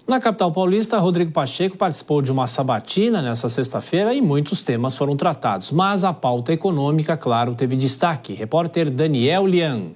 Na capital paulista, Rodrigo Pacheco participou de uma sabatina nesta sexta-feira e muitos temas foram tratados. Mas a pauta econômica, claro, teve destaque. Repórter Daniel Lian.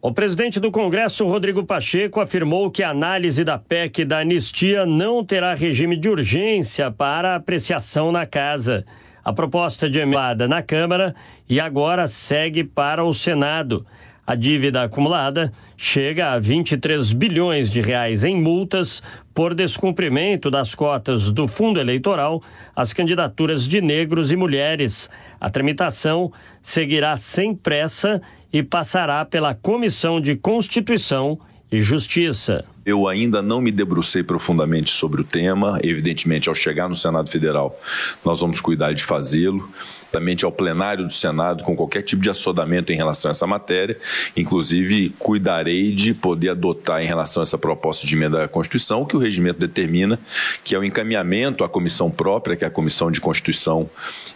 O presidente do Congresso, Rodrigo Pacheco, afirmou que a análise da PEC da anistia não terá regime de urgência para apreciação na casa. A proposta de emenda na Câmara e agora segue para o Senado. A dívida acumulada chega a 23 bilhões de reais em multas por descumprimento das cotas do fundo eleitoral às candidaturas de negros e mulheres. A tramitação seguirá sem pressa e passará pela Comissão de Constituição e Justiça. Eu ainda não me debrucei profundamente sobre o tema. Evidentemente, ao chegar no Senado Federal, nós vamos cuidar de fazê-lo. Também ao plenário do Senado, com qualquer tipo de assodamento em relação a essa matéria. Inclusive, cuidarei de poder adotar em relação a essa proposta de emenda à Constituição, que o regimento determina, que é o encaminhamento à comissão própria, que é a Comissão de Constituição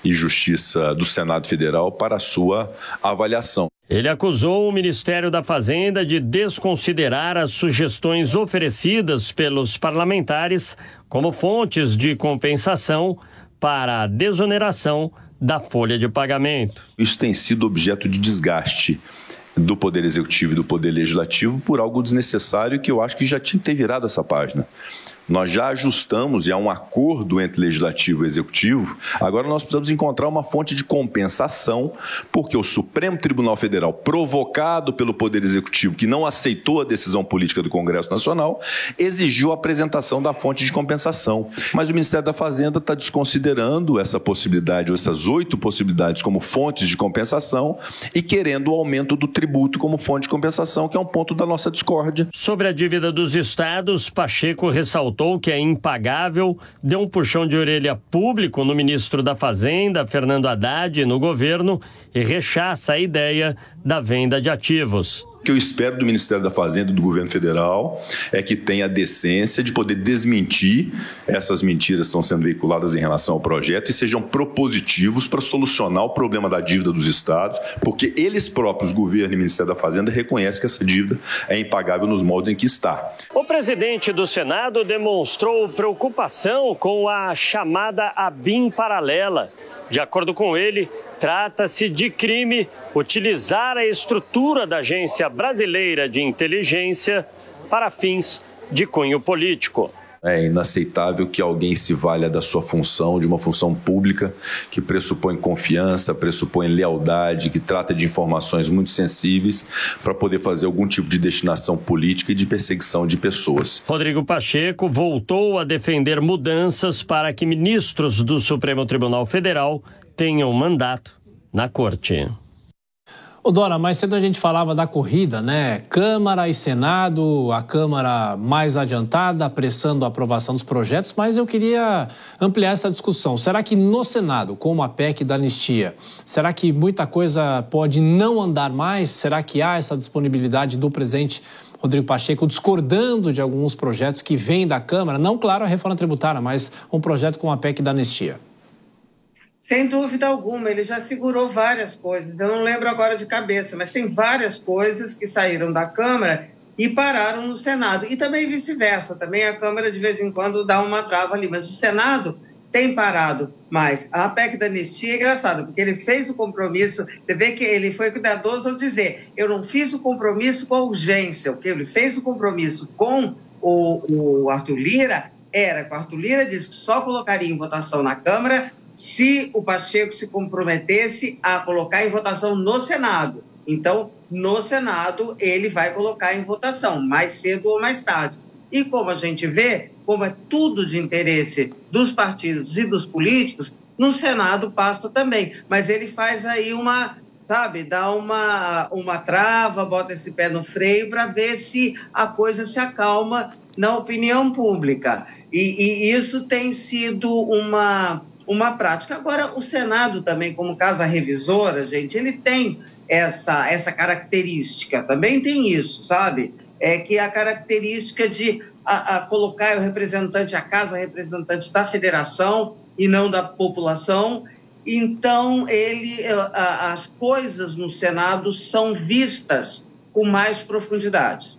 e Justiça do Senado Federal, para a sua avaliação. Ele acusou o Ministério da Fazenda de desconsiderar as sugestões oferecidas pelos parlamentares como fontes de compensação para a desoneração da folha de pagamento. Isso tem sido objeto de desgaste do Poder Executivo e do Poder Legislativo por algo desnecessário que eu acho que já tinha que ter virado essa página. Nós já ajustamos e há um acordo entre Legislativo e Executivo. Agora nós precisamos encontrar uma fonte de compensação, porque o Supremo Tribunal Federal, provocado pelo Poder Executivo, que não aceitou a decisão política do Congresso Nacional, exigiu a apresentação da fonte de compensação. Mas o Ministério da Fazenda está desconsiderando essa possibilidade, ou essas 8 possibilidades como fontes de compensação e querendo o aumento do tributo como fonte de compensação, que é um ponto da nossa discórdia. Sobre a dívida dos estados, Pacheco ressaltou que é impagável, deu um puxão de orelha público no ministro da Fazenda, Fernando Haddad, no governo, e rechaça a ideia da venda de ativos. O que eu espero do Ministério da Fazenda e do governo federal é que tenha a decência de poder desmentir essas mentiras que estão sendo veiculadas em relação ao projeto e sejam propositivos para solucionar o problema da dívida dos estados, porque eles próprios, governo e Ministério da Fazenda, reconhecem que essa dívida é impagável nos moldes em que está. O presidente do Senado demonstrou preocupação com a chamada ABIN paralela. De acordo com ele, trata-se de crime utilizar a estrutura da Agência Brasileira de Inteligência para fins de cunho político. É inaceitável que alguém se valha da sua função, de uma função pública que pressupõe confiança, pressupõe lealdade, que trata de informações muito sensíveis para poder fazer algum tipo de destinação política e de perseguição de pessoas. Rodrigo Pacheco voltou a defender mudanças para que ministros do Supremo Tribunal Federal tenham mandato na Corte. Ô Dora, mais cedo a gente falava da corrida, né? Câmara e Senado, a Câmara mais adiantada, apressando a aprovação dos projetos, mas eu queria ampliar essa discussão. Será que no Senado, como a PEC da anistia, será que muita coisa pode não andar mais? Será que há essa disponibilidade do presidente Rodrigo Pacheco discordando de alguns projetos que vêm da Câmara? Não, claro, a reforma tributária, mas um projeto como a PEC da anistia. Sem dúvida alguma, ele já segurou várias coisas. Eu não lembro agora de cabeça, mas tem várias coisas que saíram da Câmara e pararam no Senado. E também vice-versa. Também a Câmara, de vez em quando, dá uma trava ali. Mas o Senado tem parado mais. A PEC da anistia é engraçada, porque ele fez o compromisso. Você vê que ele foi cuidadoso ao dizer: eu não fiz o compromisso com a urgência. O que ele fez o compromisso com o Arthur Lira era que o Arthur Lira disse que só colocaria em votação na Câmara se o Pacheco se comprometesse a colocar em votação no Senado. Então, no Senado, ele vai colocar em votação, mais cedo ou mais tarde. E como a gente vê, como é tudo de interesse dos partidos e dos políticos, no Senado passa também. Mas ele faz aí dá uma trava, bota esse pé no freio para ver se a coisa se acalma na opinião pública. E isso tem sido uma prática. Agora, o Senado também, como casa revisora, gente, ele tem essa característica, também tem isso, sabe? É que a característica de colocar o representante, a casa representante da federação e não da população. Então, as coisas no Senado são vistas com mais profundidade.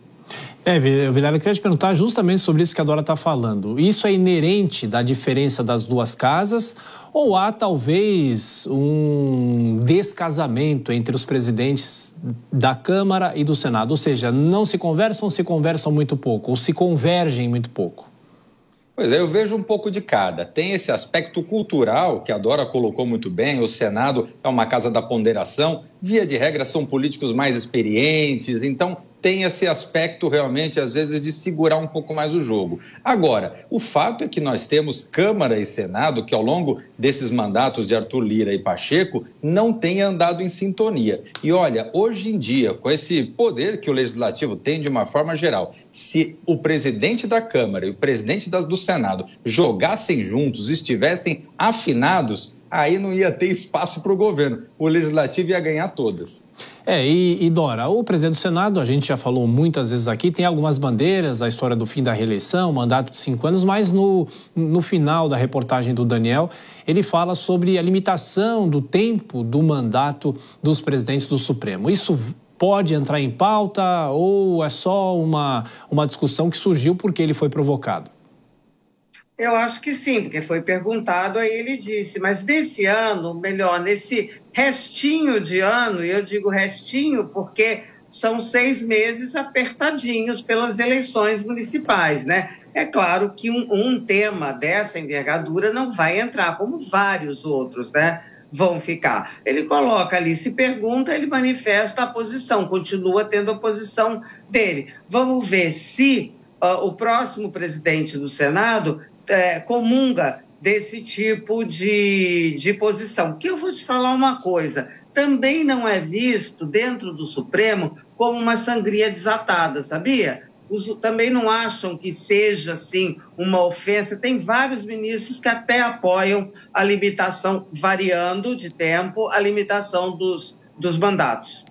Vilela, eu queria te perguntar justamente sobre isso que a Dora está falando. Isso é inerente da diferença das duas casas ou há talvez um descasamento entre os presidentes da Câmara e do Senado? Ou seja, não se conversam muito pouco ou se convergem muito pouco? Pois é, eu vejo um pouco de cada. Tem esse aspecto cultural, que a Dora colocou muito bem, o Senado é uma casa da ponderação, via de regra são políticos mais experientes, então tem esse aspecto realmente, às vezes, de segurar um pouco mais o jogo. Agora, o fato é que nós temos Câmara e Senado que, ao longo desses mandatos de Arthur Lira e Pacheco, não têm andado em sintonia. E olha, hoje em dia, com esse poder que o Legislativo tem de uma forma geral, se o presidente da Câmara e o presidente do Senado jogassem juntos, estivessem afinados, aí não ia ter espaço para o governo. O Legislativo ia ganhar todas. E Dora, o presidente do Senado, a gente já falou muitas vezes aqui, tem algumas bandeiras, a história do fim da reeleição, mandato de 5 anos, mas no final da reportagem do Daniel, ele fala sobre a limitação do tempo do mandato dos presidentes do Supremo. Isso pode entrar em pauta ou é só uma discussão que surgiu porque ele foi provocado? Eu acho que sim, porque foi perguntado, aí ele disse, mas nesse ano, melhor, nesse restinho de ano, e eu digo restinho porque são 6 meses apertadinhos pelas eleições municipais, né? É claro que um tema dessa envergadura não vai entrar, como vários outros, né? Vão ficar. Ele coloca ali, se pergunta, ele manifesta a posição, continua tendo a posição dele. Vamos ver se o próximo presidente do Senado comunga desse tipo de posição. Que eu vou te falar uma coisa, também não é visto dentro do Supremo como uma sangria desatada, sabia? Também não acham que seja, assim, uma ofensa. Tem vários ministros que até apoiam a limitação, variando de tempo, a limitação dos mandatos.